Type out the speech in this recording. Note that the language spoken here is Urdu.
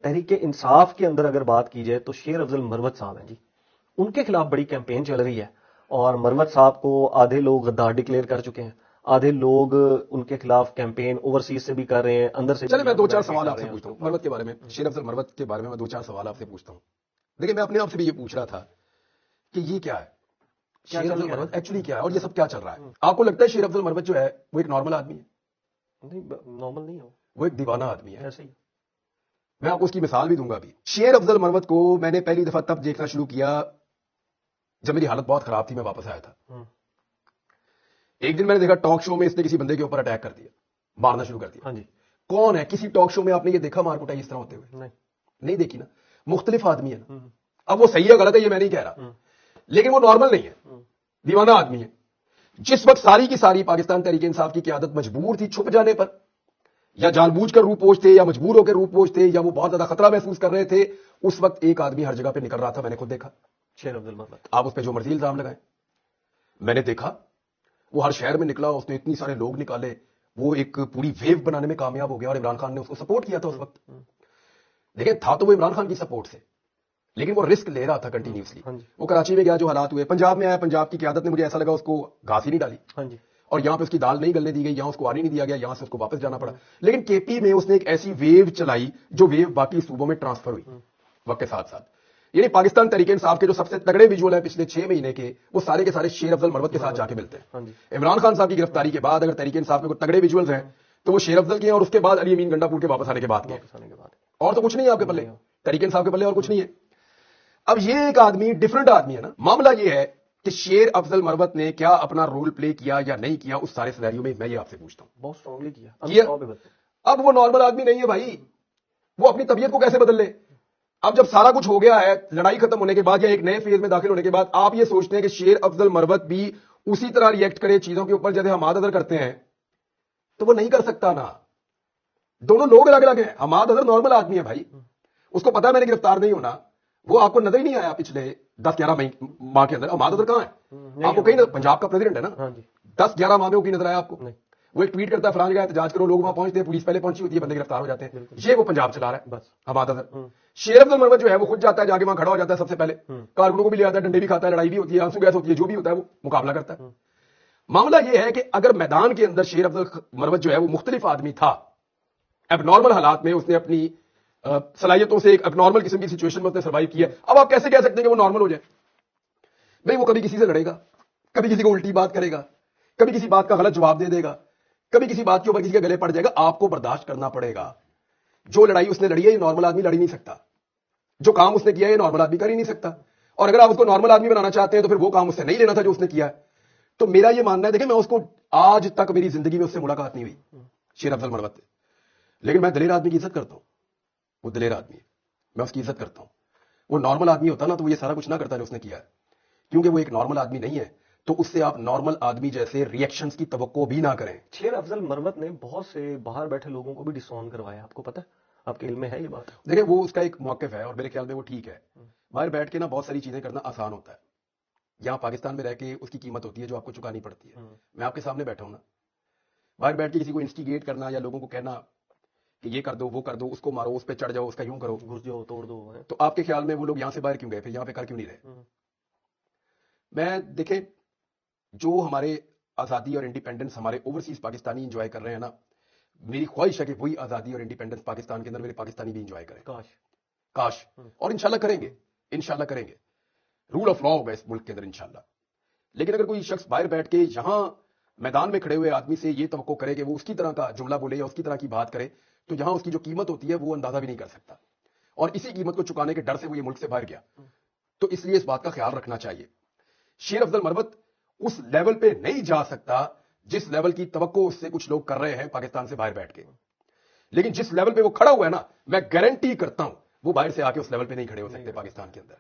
تحریک انصاف کے اندر اگر بات کی جائے تو شیر افضل مروت صاحب ہیں جی، ان کے خلاف بڑی کیمپین چل رہی ہے، اور مروت صاحب کو آدھے لوگ غدار ڈکلیئر کر چکے ہیں، آدھے لوگ ان کے خلاف کیمپین اوورسیز سے بھی کر رہے ہیں، اندر سے چلے میں دو چار سوال آپ سے پوچھتا ہوں مروت کے بارے میں، شیر افضل مروت کے بارے میں دو چار سوال آپ سے پوچھتا ہوں. دیکھیں میں اپنے آپ سے بھی یہ پوچھ رہا تھا کہ یہ کیا ہے، شیر افضل مروت ایکچولی کیا ہے اور یہ سب کیا چل رہا ہے. آپ کو لگتا ہے شیر افضل مروت جو ہے وہ ایک نارمل آدمی ہے؟ نہیں، نارمل نہیں ہو، وہ ایک دیوانہ آدمی ہے. ایسے ہی. میں آپ کو اس کی مثال بھی دوں گا. ابھی شیر افضل مروت کو میں نے پہلی دفعہ تب دیکھنا شروع کیا جب میری حالت بہت خراب تھی، میں واپس آیا تھا. ایک دن میں نے دیکھا ٹاک شو میں اس نے کسی بندے کے اوپر اٹیک کر دیا، مارنا شروع کر دیا. ہاں جی. کون ہے؟ کسی ٹاک شو میں آپ نے یہ دیکھا مار کٹائی اس طرح ہوتے ہوئے؟ نہیں. نہیں دیکھی نا. مختلف آدمی ہے نا. اب وہ صحیح ہے غلط ہے یہ میں نہیں کہہ رہا، لیکن وہ نارمل نہیں ہے، دیوانہ آدمی ہے. جس وقت ساری کی ساری پاکستان تحریک انصاف کی قیادت مجبور تھی چھپ جانے پر، یا جان بوجھ کر روح پوش تھے یا مجبور ہو کے روح پوش تھے یا وہ بہت زیادہ خطرہ محسوس کر رہے تھے، اس وقت ایک آدمی ہر جگہ پہ نکل رہا تھا. میں نے خود دیکھا. شیر افضل مروت. آپ اس پہ جو مرضی الزام لگائیں، میں نے دیکھا وہ ہر شہر میں نکلا، اس نے اتنی سارے لوگ نکالے، وہ ایک پوری ویو بنانے میں کامیاب ہو گیا، اور عمران خان نے اس کو سپورٹ کیا تھا اس وقت. دیکھیں تھا تو وہ عمران خان کی سپورٹ سے، لیکن وہ رسک لے رہا تھا کنٹینیوسلی. وہ کراچی میں گیا، جو حالات ہوئے، پنجاب میں آیا، پنجاب کی قیادت نے مجھے ایسا لگا اس کو گھاس ہی نہیں ڈالی، ہاں جی. اور یہاں پہ اس کی دال نہیں گلنے دی گئی، یہاں اس کو آنے نہیں دیا گیا، یہاں سے اس کو واپس جانا پڑا. لیکن کے پی میں اس نے ایک ایسی ویو چلائی جو ویو باقی صوبوں میں ٹرانسفر ہوئی وقت کے ساتھ ساتھ. یعنی پاکستان تحریک انصاف کے جو سب سے تگڑے ویژول ہیں پچھلے 6 مہینے کے، وہ سارے کے سارے شیر افضل مروت کے ساتھ جا کے ملتے ہیں. عمران خان صاحب کی گرفتاری کے بعد اگر تحریک انصاف میں کوئی تگڑے ویژولز ہیں تو وہ شیر افضل کے ہیں، اور اس کے بعد علی امین گنڈا پور کے واپس آنے کے بعد کے، اور تو کچھ نہیں ہے آپ کے پلے، تحریک انصاف کے پلے اور کچھ نہیں ہے. اب یہ ایک آدمی ڈفرنٹ آدمی ہے نا. معاملہ یہ ہے کہ شیر افضل مروت نے کیا اپنا رول پلے کیا یا نہیں کیا اس سارے سینیریو میں، میں یہ آپ سے پوچھتا ہوں. بہت اسٹرانگلی کیا. اب وہ نارمل آدمی نہیں ہے بھائی، وہ اپنی طبیعت کو کیسے بدل لے؟ اب جب سارا کچھ ہو گیا ہے، لڑائی ختم ہونے کے بعد یا ایک نئے فیز میں داخل ہونے کے بعد، آپ یہ سوچتے ہیں کہ شیر افضل مروت بھی اسی طرح ریئیکٹ کرے چیزوں کے اوپر جیسے حماد اظہر کرتے ہیں؟ تو وہ نہیں کر سکتا نا. دونوں لوگ الگ الگ ہیں. حماد اظہر نارمل آدمی ہے بھائی، اس کو پتا ہے میں نے گرفتار نہیں ہونا، وہ آپ کو نظر ہی نہیں آیا پچھلے 10-11 ماہ کے اندر. حماد اظہر کہاں ہے؟ آپ کو کہیں پنجاب کا پریزیڈنٹ ہے نا، 10-11 ماہ میں وہ کہیں نظر آیا آپ کو؟ وہ ایک ٹویٹ کرتا ہے فلان جگہ احتجاج کرو، لوگ وہاں پہنچتے ہیں، پولیس پہلے پہنچی ہوتی ہے، بندے گرفتار ہو جاتے ہیں. یہ وہ پنجاب چلا رہا ہے بس حماد اظہر. شیر افضل مروت جو ہے وہ خود جاتا ہے، جا کے وہاں کھڑا ہو جاتا ہے، سب سے پہلے کارکنوں کو بھی لے آتا ہے، ڈنڈے بھی کھاتا ہے، لڑائی بھی ہوتی ہے، آنسو گیس ہوتی ہے، جو بھی ہوتا ہے وہ مقابلہ کرتا ہے. معاملہ یہ ہے کہ اگر میدان کے اندر شیر افضل مروت جو ہے وہ مختلف آدمی تھا، اب نارمل حالات میں اس نے اپنی صلاحیتوں سے ایک اب نارمل قسم کی سچویشن میں اس نے سروائیو کیا. اب آپ کیسے کہہ سکتے ہیں کہ وہ نارمل ہو جائے؟ بھائی وہ کبھی کسی سے لڑے گا، کبھی کسی کو الٹی بات کرے گا، کبھی کسی بات کا غلط جواب دے دے گا، کبھی کسی بات کے اوپر کسی کے گلے پڑ جائے گا. آپ کو برداشت کرنا پڑے گا. جو لڑائی اس نے لڑی ہے یہ نارمل آدمی لڑ ہی نہیں سکتا. جو کام اس نے کیا ہے یہ نارمل آدمی کر ہی نہیں سکتا. اور اگر آپ اس کو نارمل آدمی بنانا چاہتے ہیں تو پھر وہ کام اس سے نہیں لینا تھا جو اس نے کیا ہے. تو میرا یہ ماننا ہے، دیکھیں میں اس کو آج تک میری زندگی میں اس سے ملاقات نہیں ہوئی شیر افضل مروت، لیکن میں دلیر آدمی کی عزت کرتا ہوں. وہ دلیر آدمی ہے، میں اس کی عزت کرتا ہوں. وہ نارمل آدمی ہوتا نا تو وہ یہ سارا کچھ نہ کرتا جو اس نے کیا ہے. کیونکہ وہ ایک نارمل آدمی نہیں ہے تو اس سے آپ نارمل آدمی جیسے ریئیکشنز کی توقع بھی نہ کریں. شیر افضل مروت نے بہت سے باہر بیٹھے لوگوں کو بھی ڈس آن کروایا، آپ کو پتا ہے؟ آپ کے علم میں ہے یہ بات؟ دیکھیں وہ اس کا ایک موقف ہے اور میرے خیال میں وہ ٹھیک ہے. باہر بیٹھ کے نا بہت ساری چیزیں کرنا آسان ہوتا ہے، یہاں پاکستان میں رہ کے اس کی قیمت ہوتی ہے جو آپ کو چکانی پڑتی ہے. میں آپ کے سامنے بیٹھا ہوں نا، باہر بیٹھ کے کسی کو انسٹیگیٹ کرنا یا لوگوں کو کہنا کہ یہ کر دو وہ کر دو، اس کو مارو، اس پہ چڑھ جاؤ، اس کا یوں کرو، گھس جاؤ، توڑ دو، تو آپ کے خیال میں وہ لوگ یہاں سے باہر کیوں گئے، پھر یہاں پہ کر کیوں نہیں رہے؟ میں دیکھیں جو ہمارے آزادی اور انڈیپینڈنس ہمارے اوورسیز پاکستانی انجوائے کر رہے ہیں نا، میری خواہش ہے کہ وہی آزادی اور انڈیپینڈنس پاکستان کے اندر میرے پاکستانی بھی انجوائے کریں. کاش اور انشاءاللہ کریں گے، انشاءاللہ کریں گے. رول آف لا ہوگا اس ملک کے اندر انشاءاللہ. لیکن اگر کوئی شخص باہر بیٹھ کے یہاں میدان میں کھڑے ہوئے آدمی سے یہ توقع کرے کہ وہ اس کی طرح کا جملہ بولے یا اس کی طرح کی بات کرے، تو یہاں اس کی جو قیمت ہوتی ہے وہ اندازہ بھی نہیں کر سکتا. اور اسی قیمت کو چکانے کے ڈر سے وہ یہ ملک سے باہر گیا. تو اس لیے اس بات کا خیال رکھنا چاہیے. شیر افضل مروت اس لیول پہ نہیں جا سکتا جس لیول کی توقع اس سے کچھ لوگ کر رہے ہیں پاکستان سے باہر بیٹھ کے. لیکن جس لیول پہ وہ کھڑا ہوا ہے نا، میں گارنٹی کرتا ہوں وہ باہر سے آ کے اس لیول پہ نہیں کھڑے ہو سکتے پاکستان کے اندر.